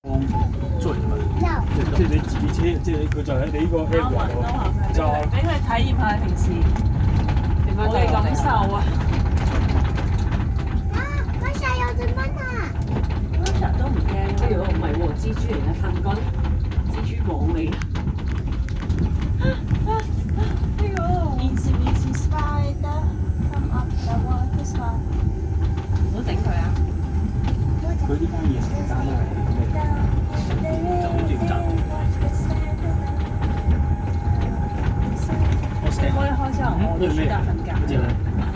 準嘛？即係你自己車，即係佢就喺你呢個 area 度就俾佢體驗下平時我嘅感受啊！嗰上有隻蚊啊！嗰日都唔驚。哎呦，唔係喎，蜘蛛嚟嘅，噴嗰蜘蛛網嚟嘅。哎呦 Easy easy spider, come up the water slide。唔好整佢啊！佢呢間嘢成間都係咩？酒店間。你可以開車我哋暑假瞓覺。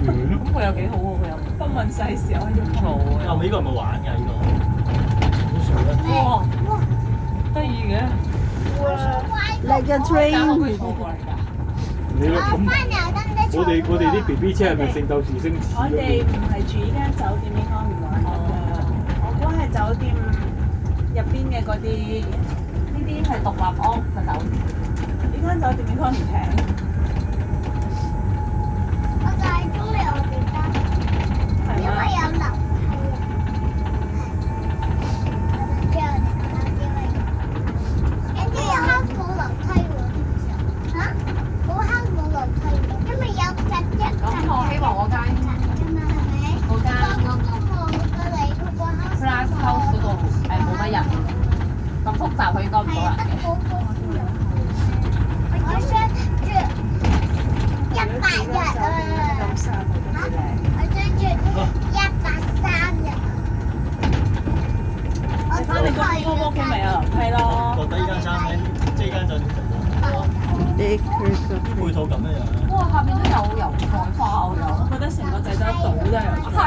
咁佢有幾好喎？佢有不問世事，可以做嘅。呢個係咪玩㗎？呢個哇！得意嘅。Like a 會坐過嚟㗎。你咁，我哋啲 B B 車係咪聖鬥士星矢我哋唔係住依間酒店，應該唔玩嘅。我估係酒店入邊嘅嗰啲，呢啲係獨立屋嘅酒店。呢間酒店應該唔平。我就係中意我哋間，因為有樓梯。跟住有 house 冇樓梯喎，嚇？冇 house 冇樓梯喎，因為有夾一咁我希望嗰間㗎嘛，係咪？嗰間嗰個望過嚟嗰個 house。 Glass House 嗰度冇乜人，咁複雜佢應該唔到人嘅。我想住100日啊！我想住103日。你翻你公屋企咪有樓梯咯？覺得依間餐廳即係依間酒店服務啲配套咁樣樣。哇！下面都有油菜花，我覺得成個濟州島都有。係